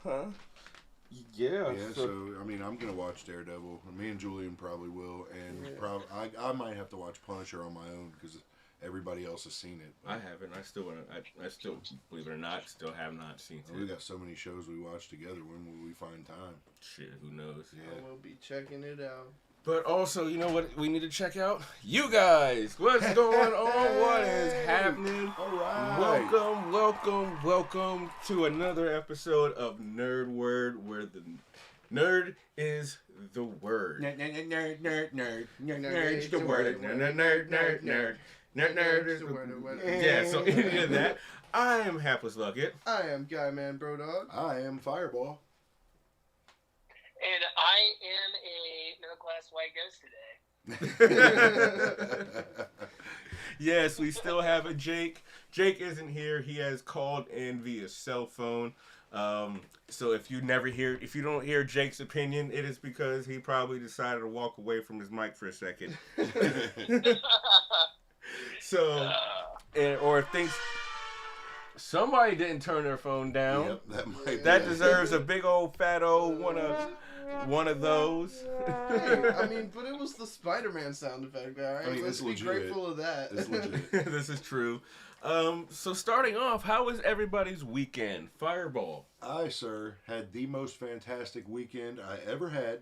Huh? Yeah. Yeah, so I mean, I'm gonna watch Daredevil. Me and Julian probably will, and I might have to watch Punisher on my own because everybody else has seen it. I haven't. I still want to. I still, believe it or not, still have not seen it. We got so many shows we watch together. When will we find time? Shit, who knows? Yeah. I will be checking it out. But also, you know what we need to check out? You guys! What's going on? What is happening? All right. Welcome to another episode of Nerd Word, where the nerd is the word. Nerd is the word. Nerd is the word. Yeah, so in that, I am HaplessLuckett. I am Guymanbrodawg. I am Fireball. And I am a middle-class white ghost today. Yes, we still have a Jake. Jake isn't here. He has called in via cell phone. So if you don't hear Jake's opinion, it is because he probably decided to walk away from his mic for a second. So, or if things. Somebody didn't turn their phone down. Yep, that deserves a big old fat old one of those. I mean, but it was the Spider-Man sound effect, all right? I mean, let's be grateful of that. It's legit. This is true. So starting off, how was everybody's weekend? Fireball. I, sir, had the most fantastic weekend I ever had.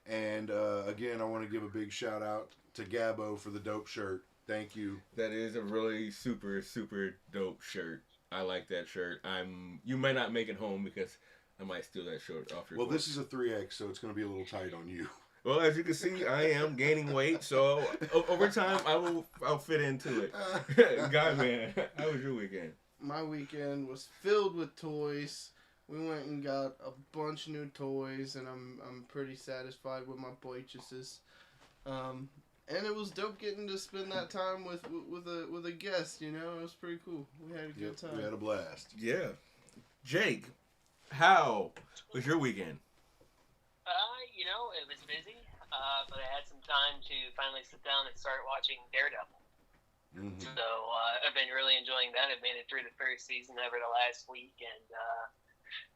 And again, I want to give a big shout out to Gabbo for the dope shirt. Thank you. That is a really super, super dope shirt. I like that shirt. You might not make it home because I might steal that shirt off your. Well, course. this is a 3X, so it's going to be a little tight on you. Well, as you can see, I am gaining weight, so over time I'll fit into it. Guy, man, how was your weekend? My weekend was filled with toys. We went and got a bunch of new toys, and I'm pretty satisfied with my purchases. And it was dope getting to spend that time with a guest. You know, it was pretty cool. We had a good time. We had a blast. Yeah, Jake, how was your weekend? It was busy, but I had some time to finally sit down and start watching Daredevil. Mm-hmm. So I've been really enjoying that. I've made it through the first season over the last week, and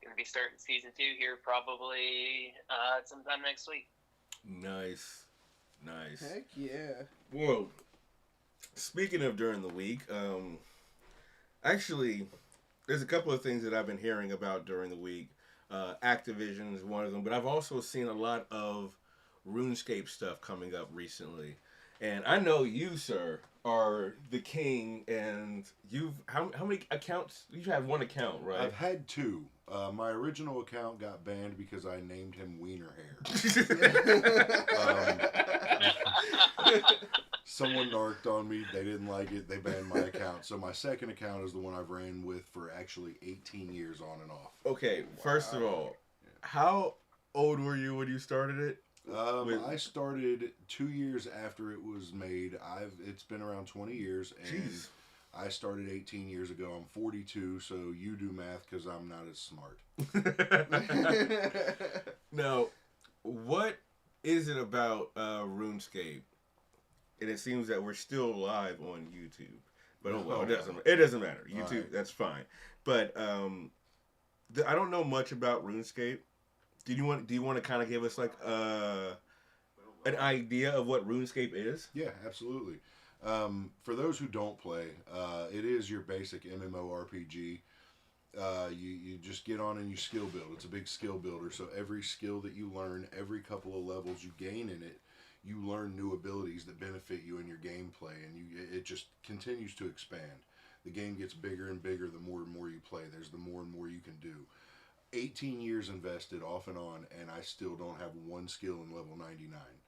going to be starting season 2 here probably sometime next week. Nice. Heck yeah. Well, speaking of during the week, actually, there's a couple of things that I've been hearing about during the week. Activision is one of them, but I've also seen a lot of Runescape stuff coming up recently. And I know you, sir, are the king, and how many accounts? You have one account, right? I've had 2. My original account got banned because I named him Wiener Hair. Someone narked on me. They didn't like it. They banned my account. So my second account is the one I've ran with for actually 18 years on and off. Okay, first of all, how old were you when you started it? I started 2 years after it was made. It's been around 20 years, and Jeez. I started 18 years ago. I'm 42, so you do math because I'm not as smart. Now, what is it about Runescape? And it seems that we're still live on YouTube, but it doesn't matter. YouTube, right. That's fine. But I don't know much about RuneScape. Do you want to kind of give us like an idea of what RuneScape is? Yeah, absolutely. For those who don't play, it is your basic MMORPG. You just get on and you skill build. It's a big skill builder. So every skill that you learn, every couple of levels you gain in it, you learn new abilities that benefit you in your gameplay, and it just continues to expand. The game gets bigger and bigger the more and more you play. There's the more and more you can do. 18 years invested off and on, and I still don't have one skill in level 99.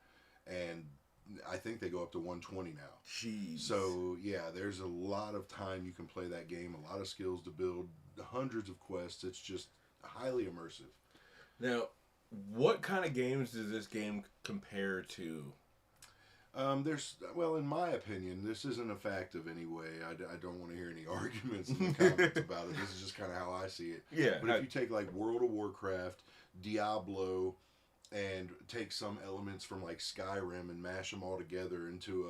And I think they go up to 120 now. Jeez. So, yeah, there's a lot of time you can play that game, a lot of skills to build, hundreds of quests. It's just highly immersive. Now, what kind of games does this game compare to? In my opinion, this isn't a fact of any way. I don't want to hear any arguments in the comments about it. This is just kind of how I see it. Yeah. But if you take like World of Warcraft, Diablo, and take some elements from like Skyrim and mash them all together into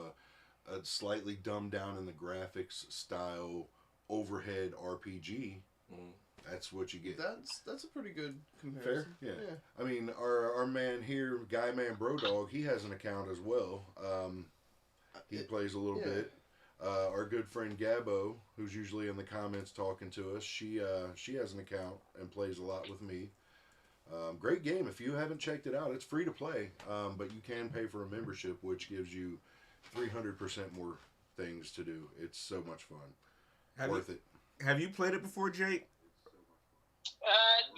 a slightly dumbed down in the graphics style overhead RPG, that's what you get. That's a pretty good comparison. Fair, yeah. I mean, our man here, Guymanbrodawg, he has an account as well. He plays a little bit. Our good friend Gabbo, who's usually in the comments talking to us, she has an account and plays a lot with me. Great game. If you haven't checked it out, it's free to play, but you can pay for a membership, which gives you 300% more things to do. It's so much fun. Worth it. Have you played it before, Jake?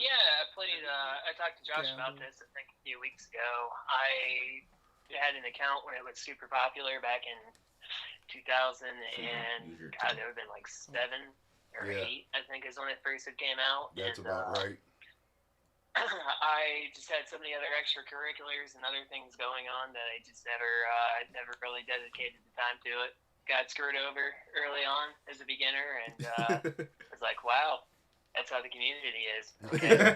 Yeah, I played. I talked to Josh about this, I think, a few weeks ago. I had an account when it was super popular back in 2000, and God, it would have been like 7 or 8, I think, is when it first came out. That's about right. I just had so many other extracurriculars and other things going on that I just never really dedicated the time to it. Got screwed over early on as a beginner, and I was like, wow, that's how the community is. Okay.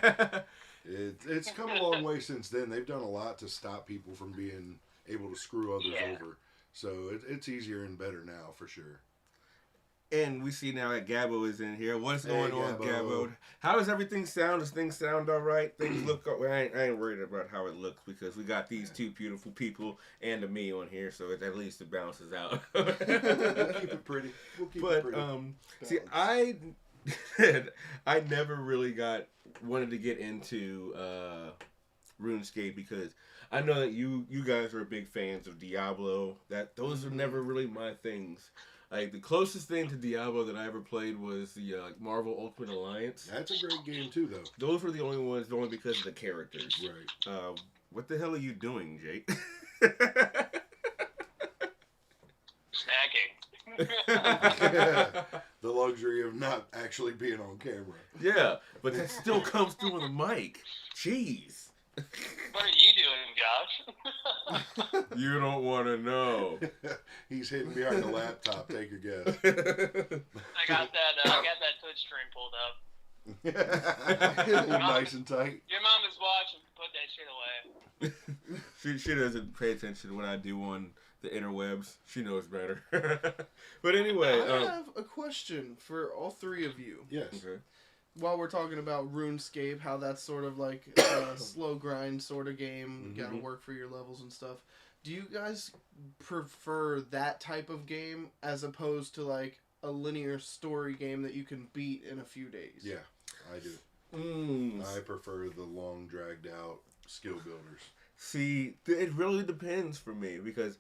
It's come a long way since then. They've done a lot to stop people from being able to screw others over. So it's easier and better now, for sure. And we see now that Gabbo is in here. What's going on, Gabbo? How does everything sound? Does things sound all right? Things look... I ain't worried about how it looks because we got these two beautiful people and a me on here, so at least it balances out. We'll keep it pretty. See, I never really wanted to get into RuneScape because I know that you guys are big fans of Diablo. Those are never really my things. Like, the closest thing to Diablo that I ever played was the Marvel Ultimate Alliance. That's a great game, too, though. Those were the only ones, only because of the characters. Right. What the hell are you doing, Jake? Snacking. The luxury of not actually being on camera. Yeah, but that still comes through on the mic. Jeez. What are you doing, Josh? You don't want to know. He's hidden behind the laptop. Take your guess. I got that Twitch stream pulled up. Nice and tight. Your mom is watching. Put that shit away. She doesn't pay attention to what I do on the interwebs. She knows better. But anyway, I have a question for all three of you. Yes. Okay. While we're talking about RuneScape, how that's sort of like a slow grind sort of game, you gotta work for your levels and stuff. Do you guys prefer that type of game as opposed to like a linear story game that you can beat in a few days? Yeah, I do. I prefer the long, dragged out skill builders. See, it really depends for me because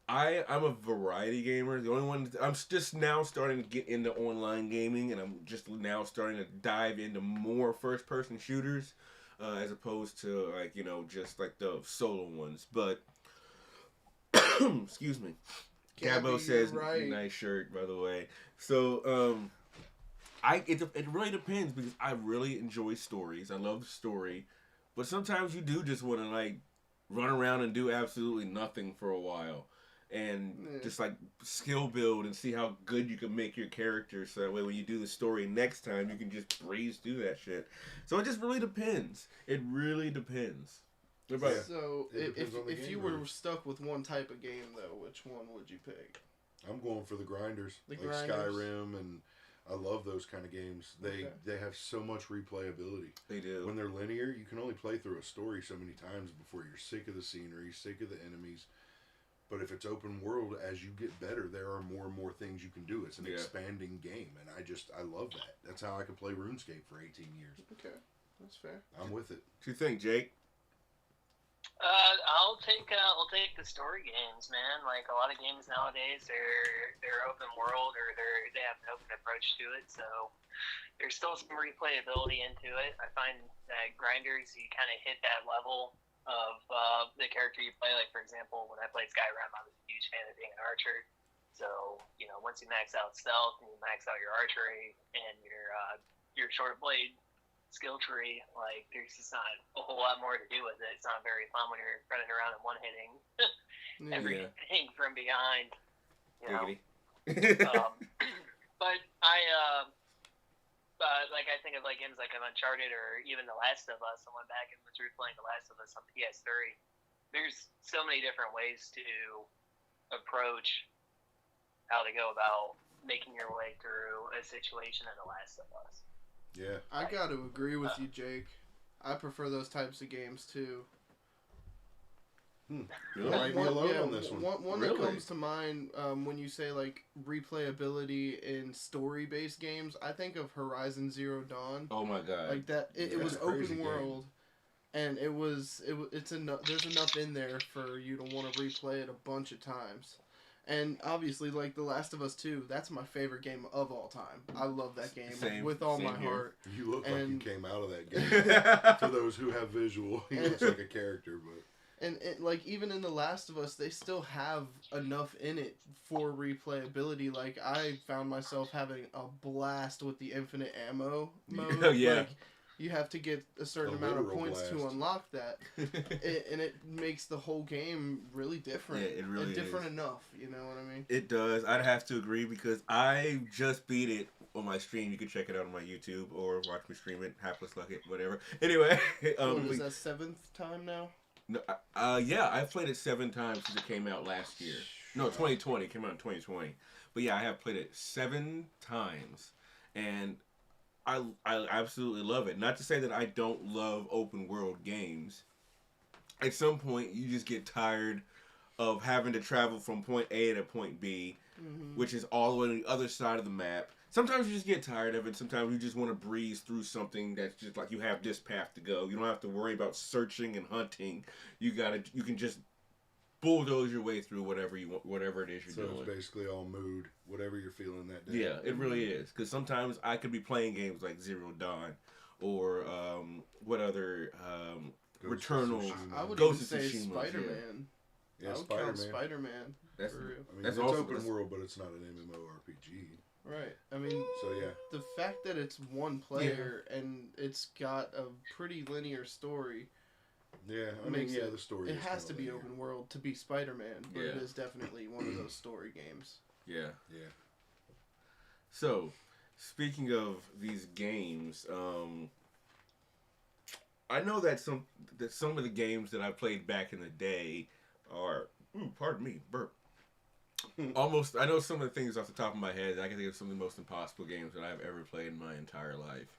I'm a variety gamer. The only one I'm just now starting to get into online gaming, and I'm just now starting to dive into more first-person shooters, as opposed to just like the solo ones. But excuse me, Gabbo says nice shirt, by the way. So it really depends because I really enjoy stories. I love the story, but sometimes you do just want to like run around and do absolutely nothing for a while. And just like skill build and see how good you can make your character so that way when you do the story next time you can just breeze through that shit. So it just really depends. It really depends. So if you were stuck with one type of game though, which one would you pick? I'm going for the grinders. Skyrim, and I love those kind of games. They have so much replayability. They do. When they're linear, you can only play through a story so many times before you're sick of the scenery, sick of the enemies. But if it's open world, as you get better, there are more and more things you can do. It's an expanding game, and I love that. That's how I could play RuneScape for 18 years. Okay, that's fair. I'm with it. What do you think, Jake? I'll take the story games, man. Like a lot of games nowadays, they're open world or they have an open approach to it. So there's still some replayability into it. I find that grinders, you kind of hit that level of the character you play. Like, for example, when I played Skyrim, I was a huge fan of being an archer. So, once you max out stealth and you max out your archery and your short blade skill tree, like, there's just not a whole lot more to do with it. It's not very fun when you're running around and one-hitting everything from behind, but I think of like games like Uncharted or even The Last of Us. I went back and was replaying The Last of Us on PS3. There's so many different ways to approach how to go about making your way through a situation in The Last of Us. Yeah. I got to agree with you, Jake. I prefer those types of games too. You might be alone on this one. One Really? that comes to mind when you say like replayability in story-based games, I think of Horizon Zero Dawn. Oh my god! Like that, it That's was a crazy open world, and it's enough. There's enough in there for you to want to replay it a bunch of times. And obviously, like The Last of Us 2, that's my favorite game of all time. I love that game with all my here. heart. You look like you came out of that game. Yeah. For those who have visual, he looks like a character, but. And like even in The Last of Us, they still have enough in it for replayability. Like I found myself having a blast with the infinite ammo mode. Oh, yeah. Like, you have to get a certain amount of points to unlock that, and it makes the whole game really different. Yeah, it really different is. enough. You know what I mean? It does. I'd have to agree because I just beat it on my stream. You can check it out on my YouTube or watch me stream it. HaplessLuckett, whatever. Anyway, What is that 7th time now? No, yeah, I've played it 7 times since it came out last year. No, 2020. It came out in 2020. But yeah, I have played it 7 times. And I absolutely love it. Not to say that I don't love open world games. At some point, you just get tired of having to travel from point A to point B, which is all the way to the other side of the map. Sometimes you just get tired of it. Sometimes you just want to breeze through something that's just like you have this path to go. You don't have to worry about searching and hunting. You can just bulldoze your way through whatever you want, whatever it is you're doing. So it's basically all mood, whatever you're feeling that day. Yeah, it really is. Because sometimes I could be playing games like Zero Dawn or what other Returnal. I would Ghost even of say Tsushima, Spider-Man. Yeah, I would count Spider-Man. That's, for real. I mean, that's it's also open world, but it's not an MMORPG. Right. I mean, So yeah, the fact that it's one player and it's got a pretty linear story. yeah. I mean, Makes yeah, it- the story. It is has to kinda be linear. open world to be Spider-Man, but it Yeah. is definitely one of those story games. yeah. Yeah. So, speaking of these games, I know that some of the games that I played back in the day are, pardon me, burp. Almost, I know some of the things off the top of my head. I can think of some of the most impossible games that I've ever played in my entire life,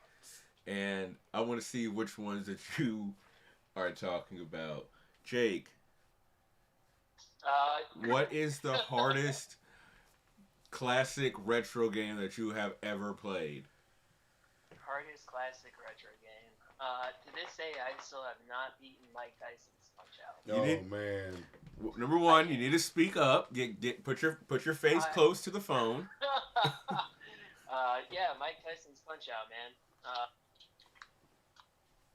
and I want to see which ones that you are talking about. Jake, what is the hardest classic retro game that you have ever played? Hardest classic retro game. To this day, I still have not beaten Mike Tyson's Punch Out. You Oh did- man. Number one, you need to speak up. Put your face close to the phone. Yeah, Mike Tyson's Punch Out, man.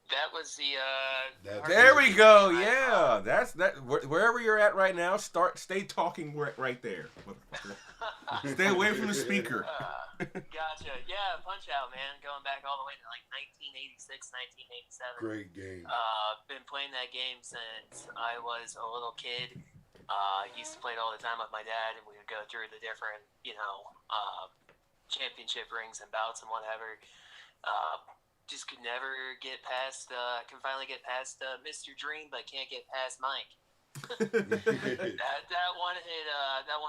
That was the. There we go. Yeah, that's that. Wherever you're at right now, stay talking right there. Stay away from the speaker. Gotcha. Yeah, Punch Out, man. Going back all the way to like 1986, 1987. Great game. Been playing that game since I was a little kid. Used to play it all the time with my dad, and we would go through the different, championship rings and bouts and whatever. Just could never get past. Can finally get past Mr. Dream, but can't get past Mike. that one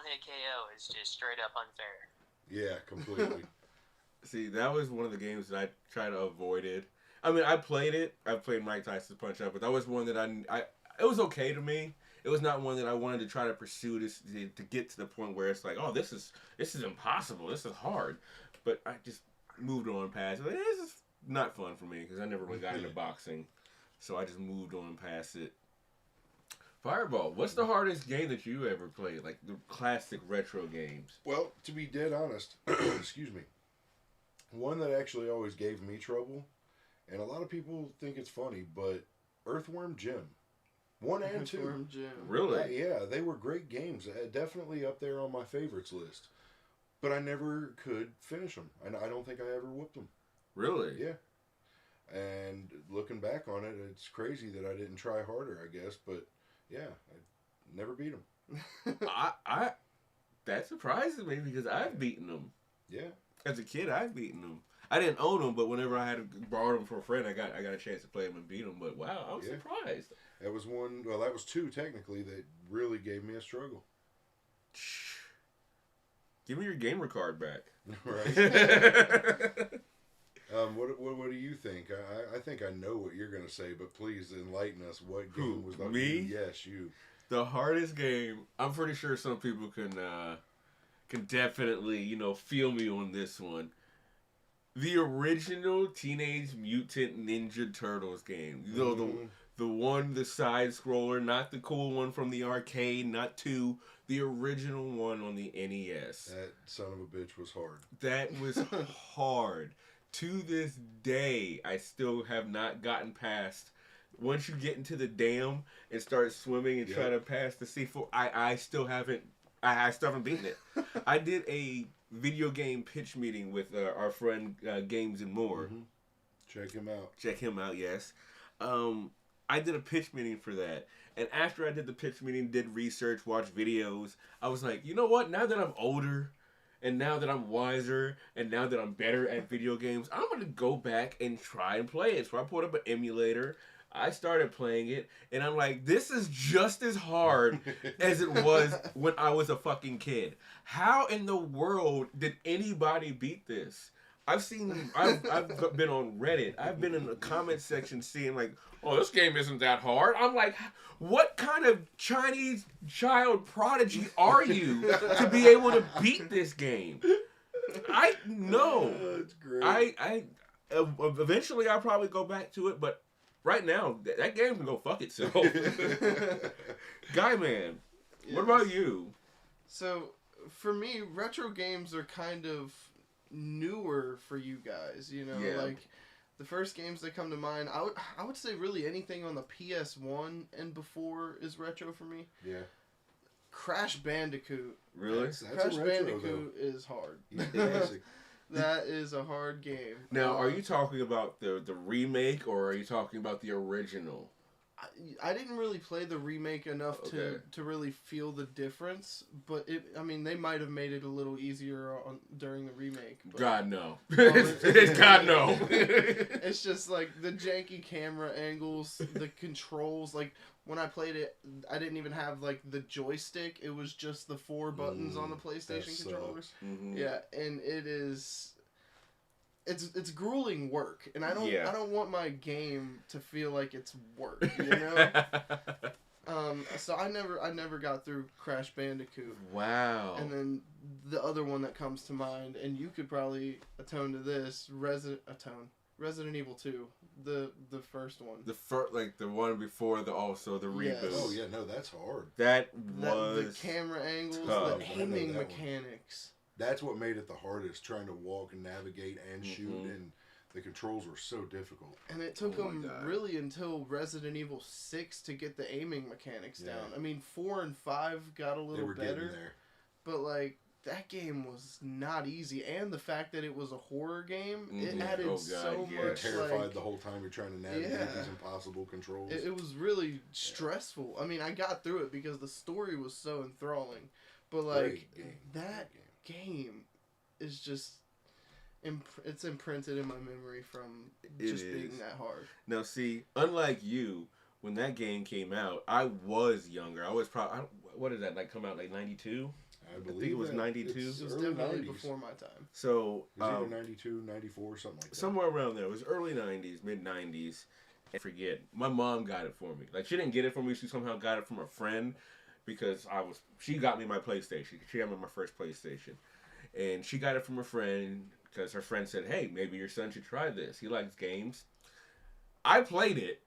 hit KO is just straight up unfair. Yeah, completely. See, that was one of the games that I tried to avoid it. I mean, I played it. I played Mike Tyson's Punch Out, but that was one that it was okay to me. It was not one that I wanted to try to pursue to get to the point where it's like, oh, this is impossible. This is hard. But I just moved on past it. This is not fun for me because I never really got into boxing. So I just moved on past it. Fireball, what's the hardest game that you ever played? Like the classic retro games? Well, to be dead honest, excuse me, one that actually always gave me trouble, and a lot of people think it's funny, but Earthworm Jim. 1 and 2. Earthworm Jim. Really? Yeah, they were great games. Definitely up there on my favorites list. But I never could finish them. And I don't think I ever whooped them. Really? Yeah. And looking back on it, it's crazy that I didn't try harder, I guess. But yeah, I never beat them. I that surprises me because I've beaten them. Yeah. As a kid, I've beaten them. I didn't own them, but whenever I had to borrow them for a friend, I got a chance to play them and beat them. But wow, I was surprised. That was one. Well, that was 2 technically that really gave me a struggle. Give me your gamer card back. Right. What do you think? I think I know what you're gonna say, but please enlighten us. What game was that? Me? Yes, you. The hardest game. I'm pretty sure some people can definitely feel me on this one. The original Teenage Mutant Ninja Turtles game. The one, the side scroller, not the cool one from the arcade, not 2, the original one on the NES. That son of a bitch was hard. That was hard. To this day, I still have not gotten past. Once you get into the dam and start swimming and try to pass the C4, I still haven't beaten it. I did a video game pitch meeting with our friend Games and More. Mm-hmm. Check him out. Check him out, yes. I did a pitch meeting for that. And after I did the pitch meeting, did research, watched videos, I was like, you know what? Now that I'm older, and now that I'm wiser, and now that I'm better at video games, I'm going to go back and try and play it. So I pulled up an emulator. I started playing it, and I'm like, this is just as hard as it was when I was a fucking kid. How in the world did anybody beat this? I've been on Reddit. I've been in the comment section seeing like, oh, this game isn't that hard. I'm like, what kind of Chinese child prodigy are you to be able to beat this game? I know. That's great. I eventually I'll probably go back to it, but right now that game can go fuck itself. Guyman, what about you? So for me, retro games are kind of newer for you guys, like the first games that come to mind, I would say really anything on the PS1 and before is retro for me. Yeah. Crash Bandicoot. Really? That's Crash Bandicoot is hard. That is a hard game. Now, are you talking about the remake or are you talking about the original? I didn't really play the remake enough to really feel the difference, but they might have made it a little easier during the remake. But, God no. God no. It's just like the janky camera angles, the controls. Like when I played it, I didn't even have like the joystick. It was just the 4 buttons on the PlayStation controllers. Mm-hmm. Yeah, and it is. It's grueling work, and I don't want my game to feel like it's work, So I never got through Crash Bandicoot. Wow. And then the other one that comes to mind, and you could probably atone to this, Resident Evil 2, the first one. The one before the reboot. Yes. Oh yeah, no, that's hard. That was the camera angles, tough. the aiming mechanics. That's what made it the hardest, trying to walk and navigate and shoot, and the controls were so difficult. And it took them really until Resident Evil 6 to get the aiming mechanics down. 4 and 5 got a little better, but like that game was not easy. And the fact that it was a horror game, it added much. You're terrified the whole time you're trying to navigate these impossible controls. It was really stressful. I got through it because the story was so enthralling, but like that game is just it's imprinted in my memory from being that hard. Now see, unlike you, when that game came out, I was younger. I was probably, what did that come out, like 92? I think it was 92. It was definitely before my time. So it was either 92, 94, something like that. Somewhere around there. It was early 90s, mid 90s. I forget. My mom got it for me. Like she didn't get it for me. She somehow got it from a friend. Because she got me my PlayStation. She got me my first PlayStation. And she got it from a friend because her friend said, hey, maybe your son should try this. He likes games. I played it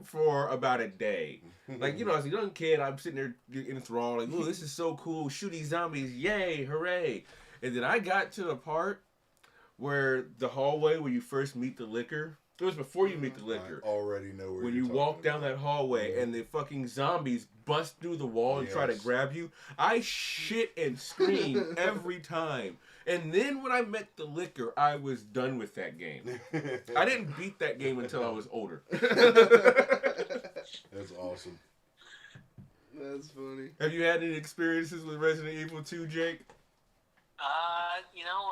for about a day. Like, as a young kid, I'm sitting there enthralled, like, oh, this is so cool. Shooting zombies. Yay, hooray. And then I got to the part where the hallway where you first meet the liquor. It was before you meet the liquor. I already know where when you walk down that hallway and the fucking zombies bust through the wall and try to grab you, I shit and scream every time. And then when I met the liquor, I was done with that game. I didn't beat that game until I was older. That's awesome. That's funny. Have you had any experiences with Resident Evil 2, Jake?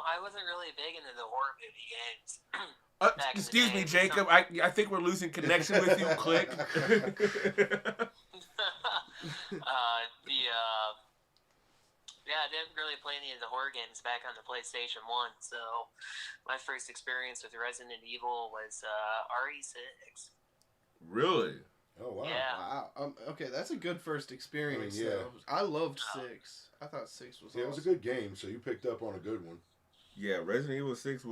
I wasn't really big into the horror movie games. Excuse me, Jacob. I think we're losing connection with you. Click. Yeah, I didn't really play any of the horror games back on the PlayStation 1, so my first experience with Resident Evil was RE6. Really? Oh, wow. Yeah. Wow. Okay, that's a good first experience. I mean, yeah. Though. I loved 6. I thought 6 was Yeah, it was a good game, so you picked up on a good one. Yeah, Resident Evil 6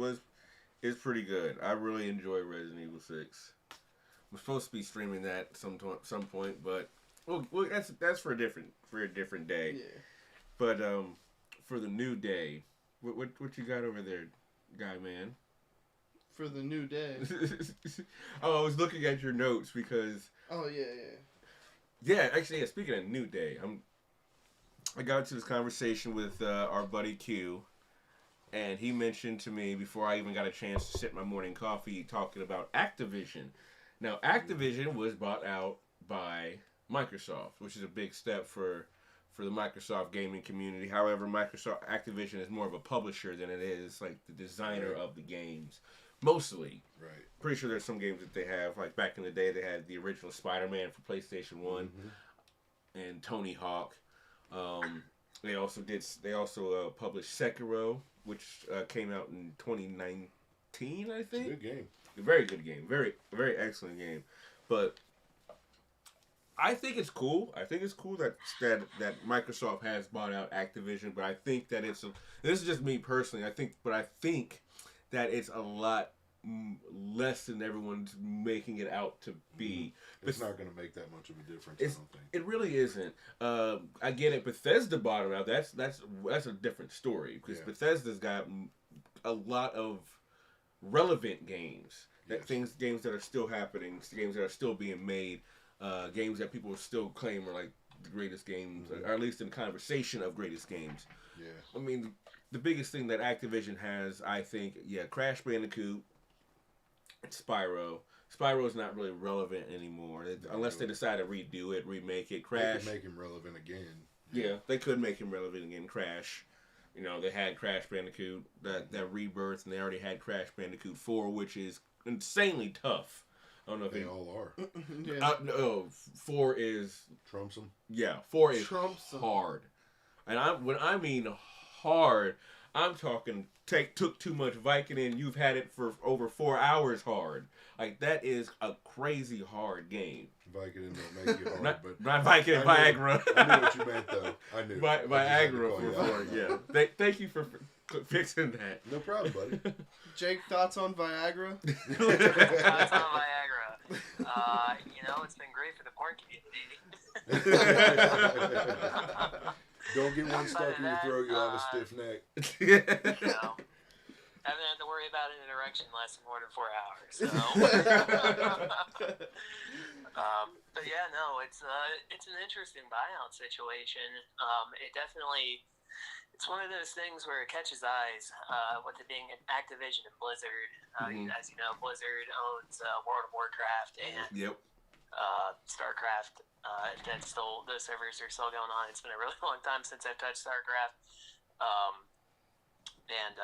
is pretty good. I really enjoy Resident Evil 6. We're supposed to be streaming that some point, but well that's for a different day. Yeah. But for the new day, what you got over there, guy man? For the new day. Oh, I was looking at your notes because. Oh yeah. Yeah, actually, yeah. Speaking of new day, I got into this conversation with our buddy Q, and he mentioned to me before I even got a chance to sip my morning coffee, talking about Activision. Now, Activision was bought out by Microsoft, which is a big step for the Microsoft gaming community. However, Activision is more of a publisher than it is like the designer of the games. Mostly. Right. Pretty sure there's some games that they have. Like back in the day, they had the original Spider-Man for PlayStation 1 and Tony Hawk. They also published Sekiro, which came out in 2019, I think. It's a good game. A very good game. Very, very excellent game. But I think it's cool. I think it's cool that Microsoft has bought out Activision, but I think that this is just me personally. I think that it's a lot less than everyone's making it out to be. It's not going to make that much of a difference, I don't think. It really isn't. I get it. Bethesda bought it out. That's a different story because Bethesda's got a lot of relevant games. Games that are still happening, games that are still being made, games that people still claim are like the greatest games, or at least in conversation of greatest games. Yeah. I mean, the biggest thing that Activision has, I think, Crash Bandicoot and Spyro. Spyro's not really relevant anymore, unless they decide to redo it, remake it. Crash. They could make him relevant again. Yeah, they could make him relevant again. Crash. You know, they had Crash Bandicoot, that rebirth, and they already had Crash Bandicoot 4, which is insanely tough. I don't know if they all are. No, 4 is... Trumps them? Yeah, 4 is hard. And when I mean hard, I'm talking took too much Vicodin, you've had it for over 4 hours hard. Like, that is a crazy hard game. Vicodin don't make you hard, but... Not Vicodin, Viagra. I knew what you meant, though. I knew. Viagra for yeah. Thank you for fixing that. No problem, buddy. Jake, thoughts on Viagra? Thoughts on Viagra? It's been great for the porn community. Don't get one stuck in your throat, you'll have a stiff neck. Haven't had to worry about an erection less than more than 4 hours. So. But yeah, no, it's an interesting buyout situation. It's one of those things where it catches eyes with it being Activision and Blizzard. As you know, Blizzard owns World of Warcraft and StarCraft. Those servers are still going on. It's been a really long time since I've touched StarCraft and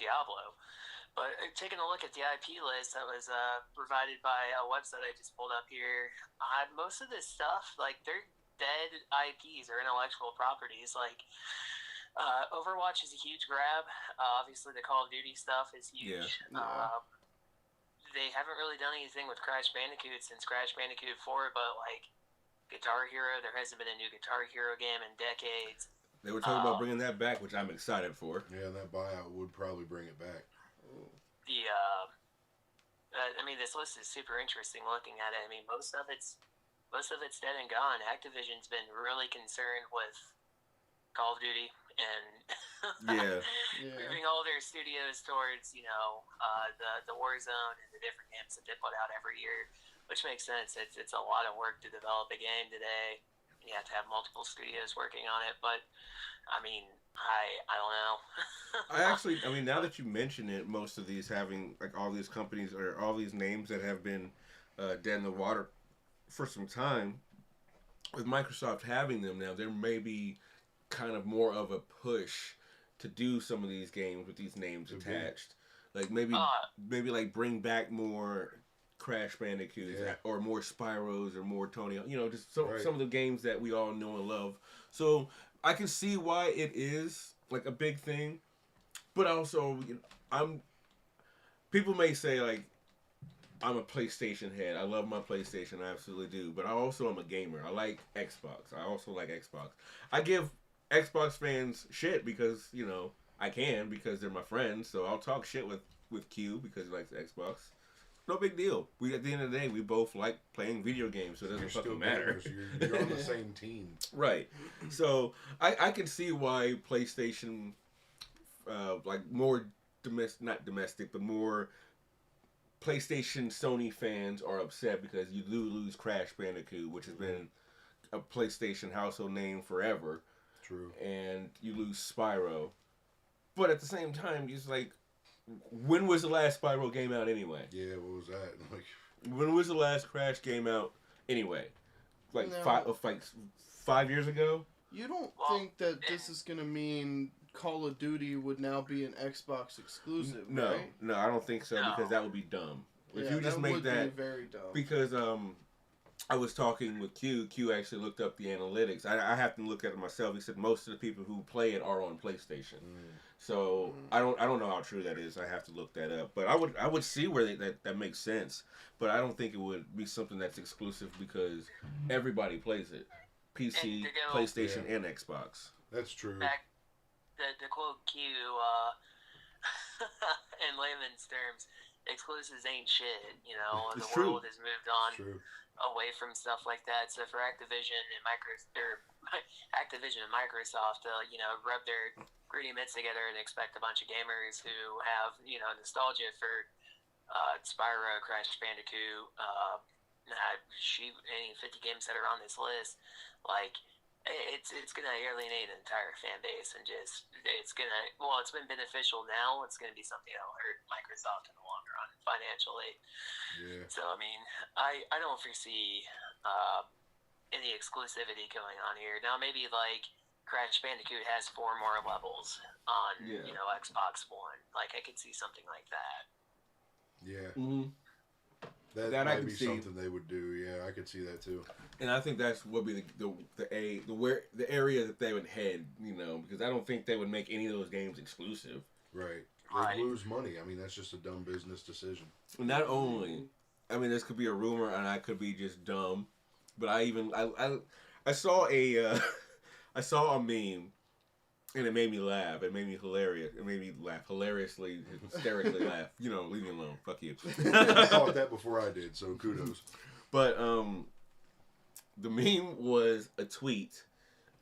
Diablo. But taking a look at the IP list that was provided by a website I just pulled up here, most of this stuff, like, they're dead IPs or intellectual properties. Like, Overwatch is a huge grab. Obviously, the Call of Duty stuff is huge. Yeah. They haven't really done anything with Crash Bandicoot since Crash Bandicoot 4, but, like, Guitar Hero, there hasn't been a new Guitar Hero game in decades. They were talking about bringing that back, which I'm excited for. Yeah, that buyout would probably bring it back. This list is super interesting looking at it. I mean, most of it's dead and gone. Activision's been really concerned with Call of Duty and moving all their studios towards, the Warzone and the different games that they put out every year, which makes sense. It's a lot of work to develop a game today. You have to have multiple studios working on it, but I mean, I don't know. Now that you mention it, most of these having like all these companies or all these names that have been dead in the water for some time, with Microsoft having them now, there may be kind of more of a push to do some of these games with these names attached. Like maybe like bring back more Crash Bandicoots or more Spyros or more Tony, just some of the games that we all know and love. So I can see why it is like a big thing, but also people may say like I'm a PlayStation head. I love my PlayStation, I absolutely do, but I also am a gamer. I like Xbox. I also like Xbox. I give Xbox fans shit because I can because they're my friends. So I'll talk shit with Q because he likes Xbox. No big deal. At the end of the day, we both like playing video games, so it doesn't fucking matter. You're on the same team. Right. So I can see why PlayStation, like more not domestic, but more PlayStation Sony fans are upset because you do lose Crash Bandicoot, which has been a PlayStation household name forever. True. And you lose Spyro. But at the same time, it's like, when was the last Spyro game out anyway? Yeah, what was that? Like, when was the last Crash game out anyway? Like 5 years ago? You don't think that this is going to mean Call of Duty would now be an Xbox exclusive, No, right? No, I don't think so because that would be dumb. If Yeah, you just that make would that be very dumb. Because I was talking with Q. Q actually looked up the analytics. I have to look at it myself. He said most of the people who play it are on PlayStation. So I don't know how true that is. I have to look that up. But I would see where that makes sense. But I don't think it would be something that's exclusive because everybody plays it. PC, PlayStation, and Xbox. That's true. Back to quote Q, in layman's terms, exclusives ain't shit. It's the world has moved on away from stuff like that. So for Activision and Microsoft to rub their greedy mitts together and expect a bunch of gamers who have nostalgia for Spyro, Crash Bandicoot, any 50 games that are on this list, like it's gonna alienate an entire fan base and it's been beneficial now. It's gonna be something that'll hurt Microsoft in the long run financially. Yeah. So I mean, I don't foresee any exclusivity going on here. Now maybe like Crash Bandicoot has 4 more levels on Xbox One. Like I could see something like that. Yeah. Mm-hmm. That might be something they would do. Yeah, I could see that too. And I think that's would be the area that they would head. Because I don't think they would make any of those games exclusive. Right. They'd lose money. I mean, that's just a dumb business decision. Not only, I mean, this could be a rumor, and I could be just dumb. But I saw I saw a meme. And it made me laugh. It made me hilarious. It made me laugh hilariously, hysterically laugh. Leave me alone. Fuck you. I thought that before I did, so kudos. But the meme was a tweet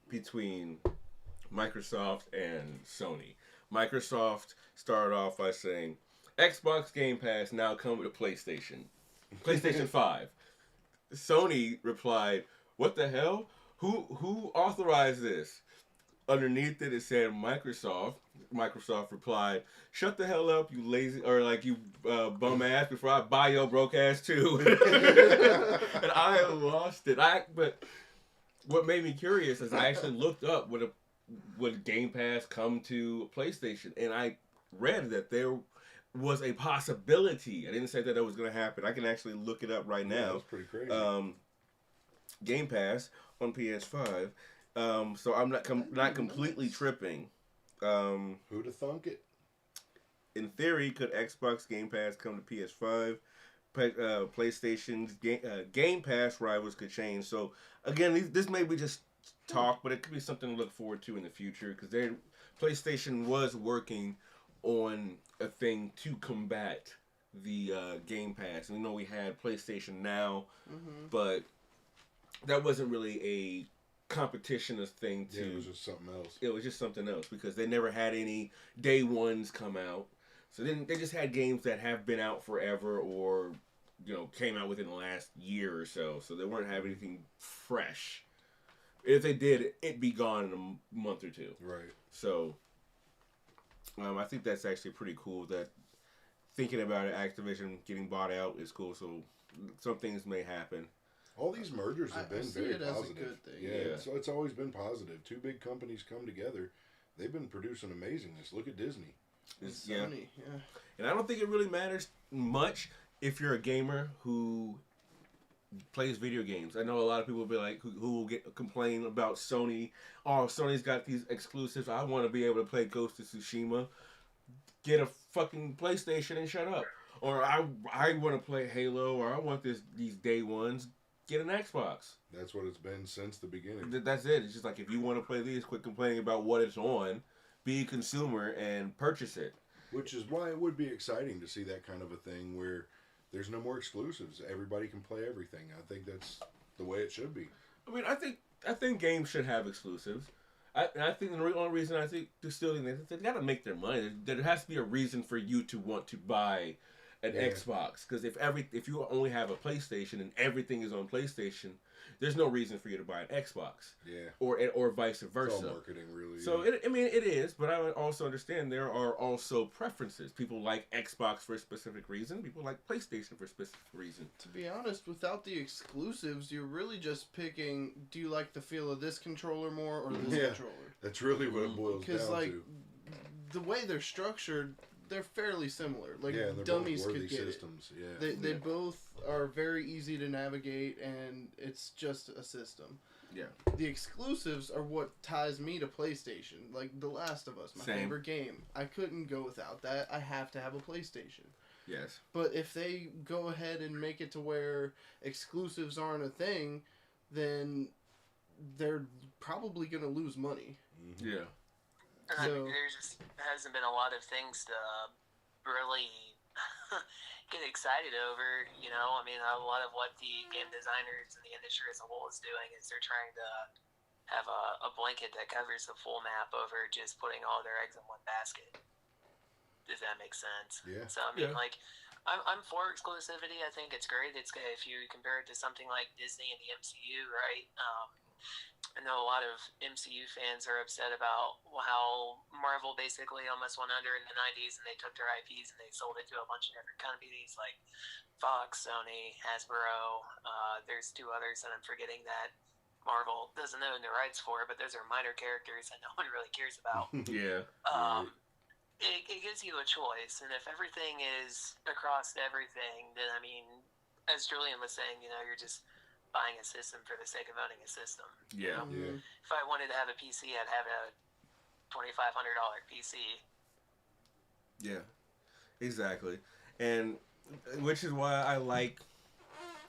between Microsoft and Sony. Microsoft started off by saying, Xbox Game Pass now come with a PlayStation 5. Sony replied, what the hell? Who authorized this? Underneath it said Microsoft. Microsoft replied, shut the hell up, you lazy, or like you bum ass, before I buy your broke ass too. And I lost it. But what made me curious is I actually looked up would Game Pass come to PlayStation, and I read that there was a possibility. I didn't say that was going to happen. I can actually look it up right now. That's pretty crazy. Game Pass on PS5. So I'm not completely tripping. Who'd have thunk it? In theory, could Xbox Game Pass come to PS5? PlayStation's Game Pass rivals could change. So again, this may be just talk, but it could be something to look forward to in the future because PlayStation was working on a thing to combat the Game Pass. We know we had PlayStation Now, but that wasn't really a competition thing to. Yeah, it was just something else. It was just something else because they never had any day ones come out. So then they just had games that have been out forever or came out within the last year or so. So they weren't having anything fresh. If they did, it'd be gone in a month or two. Right. So I think that's actually pretty cool. That thinking about it, Activision getting bought out is cool. So some things may happen. All these mergers have been very positive. As a good thing. Yeah. So it's always been positive. 2 big companies come together. They've been producing amazingness. Look at Disney. Sony, yeah. And I don't think it really matters much if you're a gamer who plays video games. I know a lot of people will be like, who will complain about Sony. Oh, Sony's got these exclusives. I want to be able to play Ghost of Tsushima. Get a fucking PlayStation and shut up. Or I want to play Halo, or I want these day ones. Get an Xbox. That's what it's been since the beginning. That's it. It's just like, if you want to play these, quit complaining about what it's on. Be a consumer and purchase it. Which is why it would be exciting to see that kind of a thing where there's no more exclusives. Everybody can play everything. I think that's the way it should be. I mean, I think games should have exclusives. I think the only reason I think they got to make their money. There has to be a reason for you to want to buy an Xbox, because if you only have a PlayStation and everything is on PlayStation, there's no reason for you to buy an Xbox. Yeah. Or vice versa. It's all marketing, really. So it is, but I also understand there are also preferences. People like Xbox for a specific reason. People like PlayStation for a specific reason. To be honest, without the exclusives, you're really just picking, do you like the feel of this controller more or this controller? That's really what it boils down to. The way they're structured, they're fairly similar. Like, they're dummies both could get systems. it. They both are very easy to navigate, and it's just a system. Yeah. The exclusives are what ties me to PlayStation. Like The Last of Us, my favorite game. I couldn't go without that. I have to have a PlayStation. Yes. But if they go ahead and make it to where exclusives aren't a thing, then they're probably going to lose money. Mm-hmm. Yeah. I mean, there just hasn't been a lot of things to really get excited over, you know? I mean, a lot of what the game designers and the industry as a whole is doing is they're trying to have a blanket that covers the full map over just putting all their eggs in one basket. Does that make sense? Yeah. So, I mean, like, I'm for exclusivity. I think it's great. It's good if you compare it to something like Disney and the MCU, right? I know a lot of MCU fans are upset about how Marvel basically almost went under in the 90s, and they took their IPs and they sold it to a bunch of different companies like Fox, Sony, Hasbro. There's two others that I'm forgetting that Marvel doesn't own the rights for, but those are minor characters that no one really cares about. Yeah. It gives you a choice, and if everything is across everything, then, I mean, as Julian was saying, you know, you're just buying a system for the sake of owning a system. Yeah. Yeah. If I wanted to have a PC, I'd have a $2,500 PC. Yeah, exactly. And which is why I like,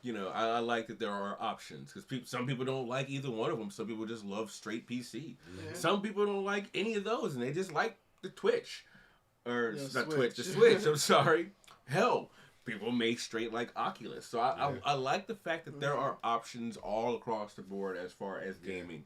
I like that there are options. Because some people don't like either one of them. Some people just love straight PC. Yeah. Some people don't like any of those, and they just like the Twitch. Or, not Twitch, the Switch. Switch, I'm sorry. Hell, people make straight like Oculus. So I like the fact that there are options all across the board as far as gaming.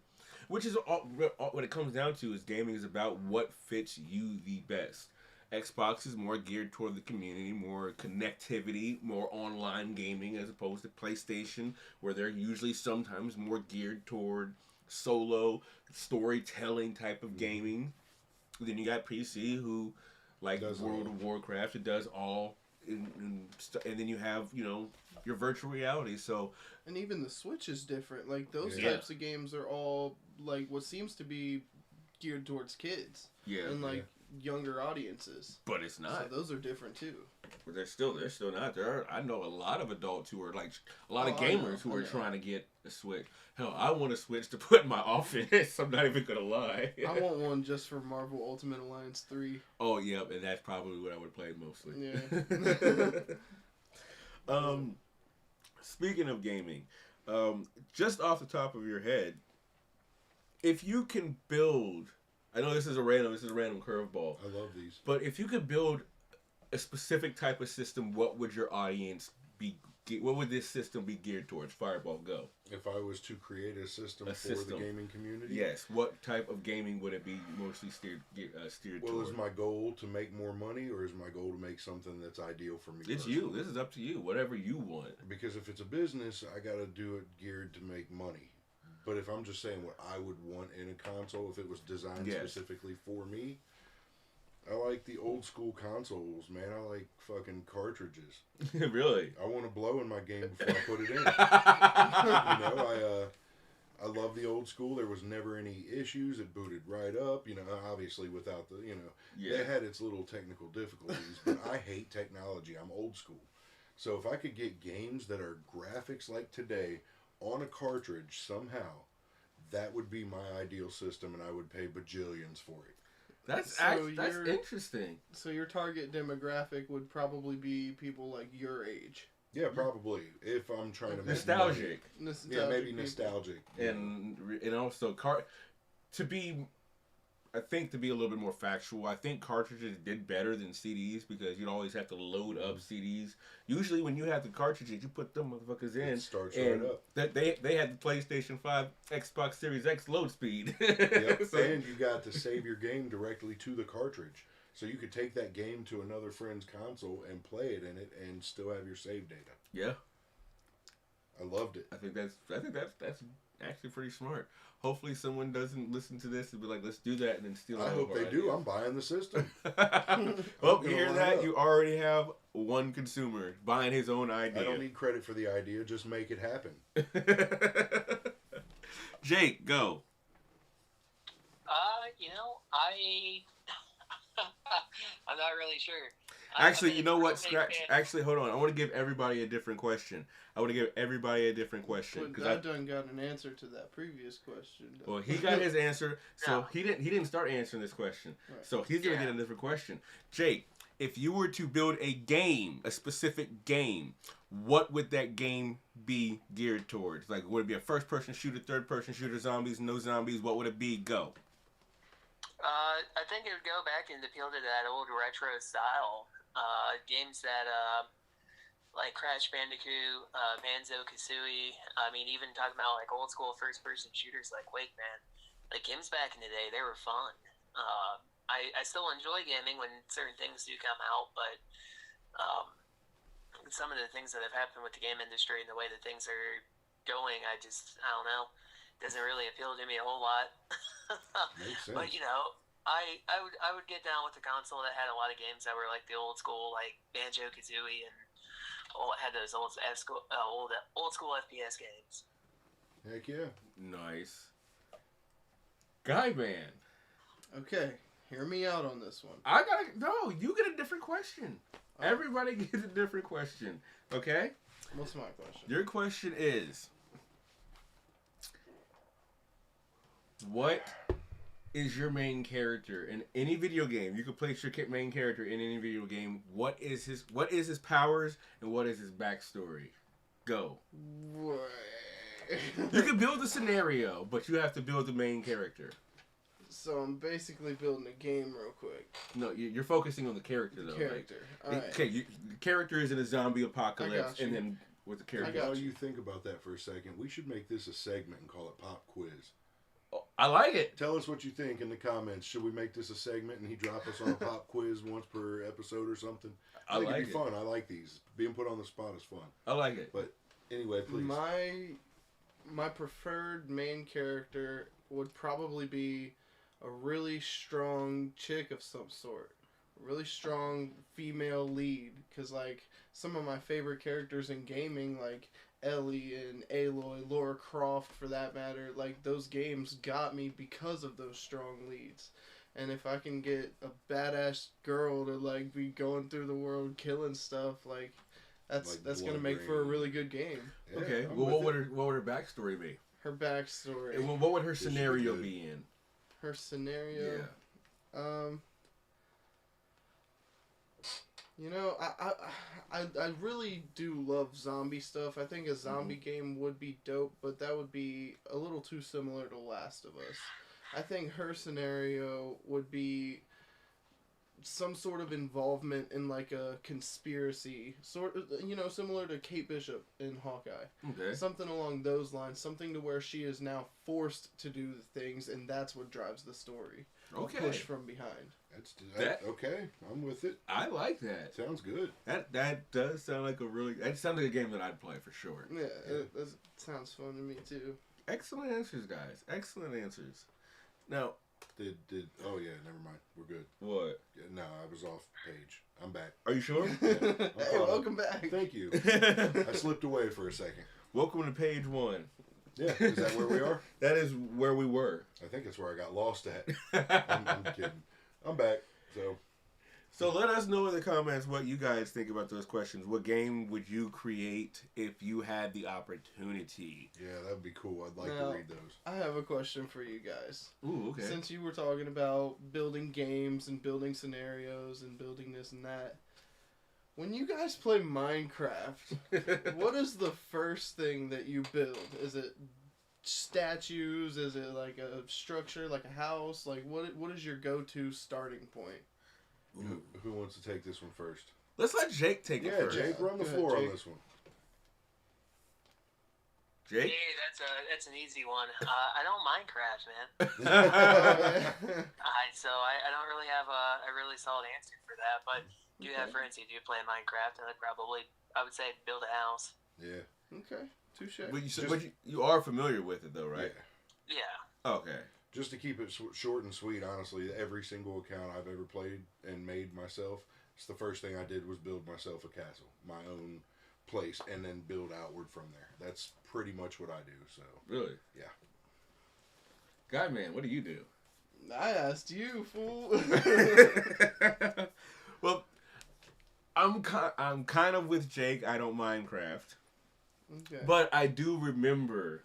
Which is what it comes down to, is gaming is about what fits you the best. Xbox is more geared toward the community, more connectivity, more online gaming, as opposed to PlayStation, where they're usually sometimes more geared toward solo storytelling type of gaming. Then you got PC, who like World of Warcraft, it does all. And then you have, your virtual reality. So, and even the Switch is different. Like, those types of games are all like what seems to be geared towards kids. Yeah. And like younger audiences. But it's not. So those are different too. But they're still not. I know a lot of adults who are like a lot of gamers who are trying to get a Switch. Hell, I want a Switch to put in my office. I'm not even gonna lie. I want one just for Marvel Ultimate Alliance 3. Oh yeah, and that's probably what I would play mostly. Yeah. Speaking of gaming, just off the top of your head, if you can build, I know this is a random curveball. I love these. But if you could build a specific type of system, what would your audience be? What would this system be geared towards? Fireball, go. If I was to create a system for the gaming community? Yes. What type of gaming would it be mostly steered well, towards? Is my goal to make more money, or is my goal to make something that's ideal for me It's personally? you. This is up to you. Whatever you want. Because if it's a business, I got to do it geared to make money. But if I'm just saying what I would want in a console, if it was designed specifically for me, I like the old school consoles, man. I like fucking cartridges. Really? I want to blow in my game before I put it in. I love the old school. There was never any issues. It booted right up. Obviously without the, it had its little technical difficulties. But I hate technology. I'm old school. So if I could get games that are graphics like today on a cartridge somehow, that would be my ideal system, and I would pay bajillions for it. That's interesting. So your target demographic would probably be people like your age. Yeah, probably. If I'm trying to make nostalgic. Yeah, maybe nostalgic. And also to be a little bit more factual, I think cartridges did better than CDs because you'd always have to load up CDs. Usually when you have the cartridges, you put them motherfuckers in. It starts right up. They had the PlayStation 5, Xbox Series X load speed. Yep. So, and you got to save your game directly to the cartridge. So you could take that game to another friend's console and play it in it and still have your save data. Yeah. I loved it. I think that's actually pretty smart. Hopefully someone doesn't listen to this and be like, let's do that, and then steal it. I hope they do. I'm buying the system. Well, you hear that? You already have one consumer buying his own idea. I don't need credit for the idea. Just make it happen. Jake, go. I'm not really sure. Actually, you know what? Actually, hold on. I want to give everybody a different question. Because I done got an answer to that previous question. Though. Well, he got his answer, so he didn't start answering this question. Right. So he's gonna get a different question. Jake, if you were to build a game, a specific game, what would that game be geared towards? Like, would it be a first-person shooter, third-person shooter, zombies, no zombies? What would it be? Go. I think it would go back and appeal to that old retro style. Games that, like Crash Bandicoot, Banjo-Kazooie. I mean, even talking about like old school first-person shooters like Quake, man. Like games back in the day, they were fun. I still enjoy gaming when certain things do come out, but some of the things that have happened with the game industry and the way that things are going, I don't know. Doesn't really appeal to me a whole lot. Makes sense. But I would get down with the console that had a lot of games that were like the old school, like Banjo-Kazooie, and had those old school FPS games. Heck yeah. Nice. Guyman. Okay, hear me out on this one. You get a different question. Everybody gets a different question. Okay? What's my question? Your question is, what is your main character in any video game? You could place your main character in any video game. What is his powers and what is his backstory? Go. You can build a scenario, but you have to build the main character. So I'm basically building a game real quick. No, you're focusing on the character though. Character. Like, right. Okay, the character is in a zombie apocalypse, and then with the character. While you think about that for a second, we should make this a segment and call it Pop Quiz. I like it. Tell us what you think in the comments. Should we make this a segment and he drop us on a pop quiz once per episode or something? I think it'd be fun. I like these. Being put on the spot is fun. I like it. But anyway, please. My preferred main character would probably be a really strong chick of some sort. A really strong female lead. Because, like, some of my favorite characters in gaming, like Ellie and Aloy, Lara Croft for that matter, like those games got me because of those strong leads. And if I can get a badass girl to like be going through the world killing stuff, like that's gonna make for a really good game. Yeah, okay, well what would her backstory be? Her backstory. And what would her scenario be in? Her scenario. Yeah. You know, I really do love zombie stuff. I think a zombie game would be dope, but that would be a little too similar to Last of Us. I think her scenario would be some sort of involvement in like a conspiracy, similar to Kate Bishop in Hawkeye. Okay. Something along those lines, something to where she is now forced to do the things, and that's what drives the story. Okay. Push from behind. Okay, I'm with it. I like that. Sounds good. That does sound like that sounds like a game that I'd play for sure. Yeah. It sounds fun to me too. Excellent answers, guys. Excellent answers. Now, oh yeah, never mind. We're good. What? Yeah, no, I was off page. I'm back. Are you sure? Yeah, Hey, welcome back. Thank you. I slipped away for a second. Welcome to page 1. Yeah, is that where we are? That is where we were. I think it's where I got lost at. I'm kidding. I'm back. So let us know in the comments what you guys think about those questions. What game would you create if you had the opportunity? Yeah, that'd be cool. I'd like to read those. I have a question for you guys. Ooh, okay. Since you were talking about building games and building scenarios and building this and that, when you guys play Minecraft, what is the first thing that you build? Is it statues? Is it like a structure, like a house? Like what is your go-to starting point? Who wants to take this one first? Let's let Jake take it first. Yeah, Jake, run the floor on this one. Jake? Hey, that's an easy one. I don't Minecraft, man. So I don't really have a really solid answer for that. But do have friends who do play Minecraft, and I would say build a house. Yeah. Okay. Touche. But you are familiar with it, though, right? Yeah. Okay. Just to keep it short and sweet, honestly, every single account I've ever played and made myself, it's the first thing I did was build myself a castle, my own place, and then build outward from there. That's pretty much what I do. So Really? Yeah. Guyman, what do you do? I asked you, fool. Well, I'm kind of with Jake. I don't Minecraft. Okay. But I do remember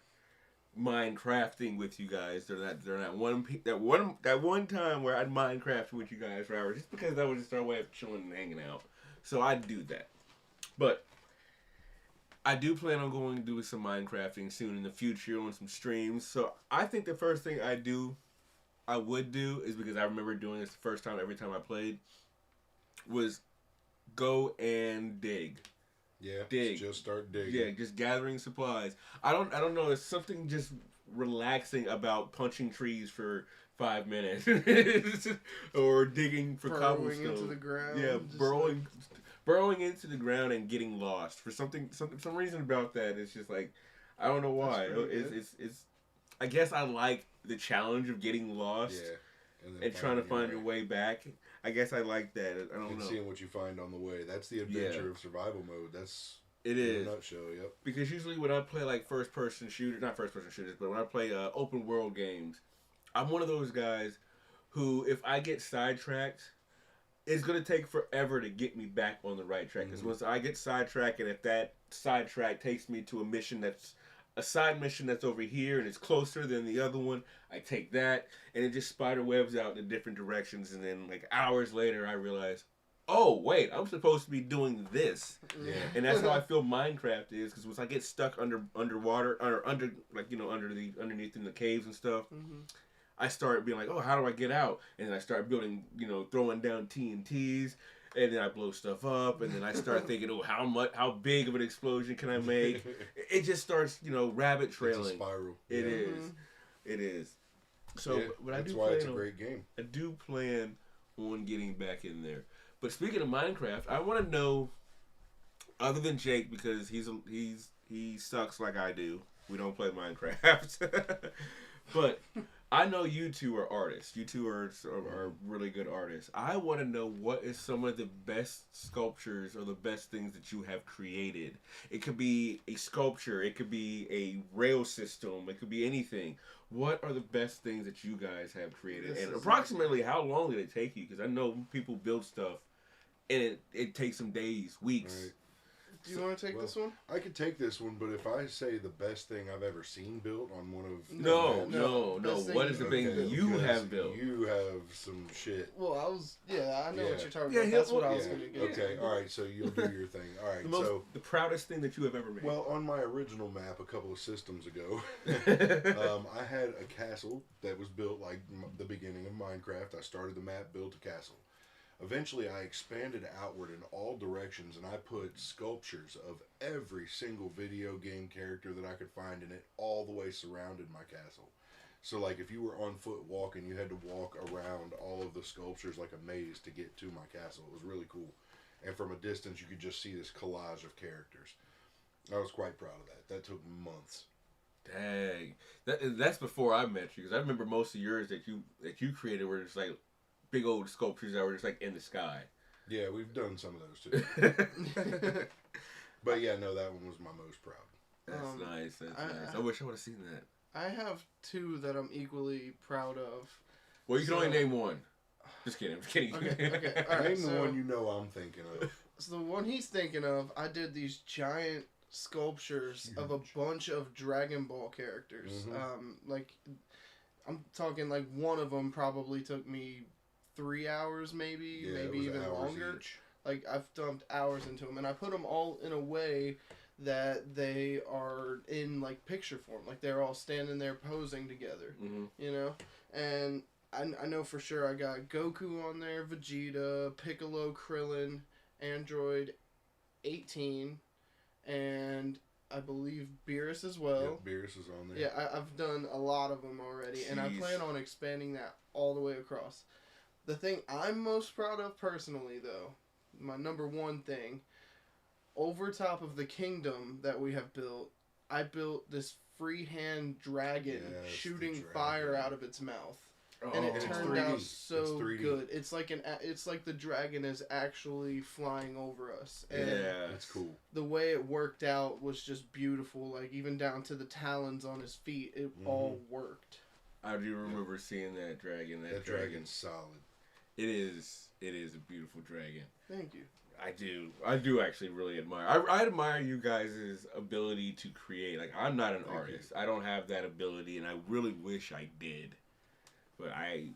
Minecrafting with you guys during that one time where I'd Minecraft with you guys for hours, just because that was just our way of chilling and hanging out. So I'd do that. But I do plan on going to do some Minecrafting soon in the future on some streams. So I think the first thing I would do is, because I remember doing this the first time every time I played, was go and dig. yeah, Dig. just start digging. Yeah, just gathering supplies. I don't know. There's something just relaxing about punching trees for 5 minutes, or digging for cobblestone. Burrowing into the ground. Yeah, just burrowing into the ground and getting lost for some reason about that. It's just like, I don't know why. It's I guess I like the challenge of getting lost. Yeah. And trying to find your way back. I guess I like that. I don't know. Seeing what you find on the way. That's the adventure of survival mode. That's it in is. a nutshell, yep. Because usually when I play like not first person shooters, but when I play open world games, I'm one of those guys who, if I get sidetracked, it's going to take forever to get me back on the right track. Because once I get sidetracked, and if that sidetrack takes me to a side mission that's over here and it's closer than the other one, I take that, and it just spider webs out in different directions, and then like hours later I realize, oh wait, I'm supposed to be doing this. Yeah. And that's how I feel Minecraft is, because once I get stuck underwater, or underneath in the caves and stuff, I start being like, oh, how do I get out? And then I start building, throwing down TNTs, and then I blow stuff up, and then I start thinking, oh, how big of an explosion can I make? It just starts, rabbit trailing. It's a spiral. It is. So, yeah, but that's why it's a great game. I do plan on getting back in there. But speaking of Minecraft, I want to know, other than Jake, because he sucks like I do. We don't play Minecraft. But I know you two are artists. You two are really good artists. I want to know, what is some of the best sculptures or the best things that you have created? It could be a sculpture. It could be a rail system. It could be anything. What are the best things that you guys have created? And approximately how long did it take you? Because I know people build stuff, and it takes them days, weeks. Right. Do you want to take this one? I could take this one, but if I say the best thing I've ever seen built on one of... No. What is the thing you have built? You have some shit. Well, I know what you're talking Yeah, about. That's what I was going to get. Okay, alright, so you'll do your thing. Alright, The proudest thing that you have ever made. Well, on my original map a couple of systems ago, I had a castle that was built like the beginning of Minecraft. I started the map, built a castle. Eventually, I expanded outward in all directions, and I put sculptures of every single video game character that I could find in it, all the way surrounded my castle. So, like, if you were on foot walking, you had to walk around all of the sculptures like a maze to get to my castle. It was really cool. And from a distance, you could just see this collage of characters. I was quite proud of that. That took months. Dang. That's before I met you, because I remember most of yours that you created were just like big old sculptures that were just like in the sky. Yeah, we've done some of those too. But yeah, no, that one was my most proud. That's nice. That's nice. I wish I would have seen that. I have two that I'm equally proud of. Well, you can only name one. Just kidding. I'm kidding. Okay. All right. Name the one you know I'm thinking of. So the one he's thinking of, I did these giant sculptures of a bunch of Dragon Ball characters. Like, I'm talking like one of them probably took me 3 hours, maybe even longer. Each. Like, I've dumped hours into them, and I put them all in a way that they are in, like, picture form. Like, they're all standing there posing together, you know? And I know for sure I got Goku on there, Vegeta, Piccolo, Krillin, Android 18, and I believe Beerus as well. Yeah, Beerus is on there. Yeah, I've done a lot of them already, and I plan on expanding that all the way across. The thing I'm most proud of personally, though, my number one thing, over top of the kingdom that we have built, I built this freehand dragon shooting fire out of its mouth. And it turned out so good. It's like the dragon is actually flying over us. And that's cool. The way it worked out was just beautiful. Like, even down to the talons on his feet, it all worked. I do remember seeing that dragon. That dragon's solid. It is a beautiful dragon. Thank you. I do actually really admire. I admire you guys' ability to create. Like, I'm not an artist. I don't have that ability, and I really wish I did. But I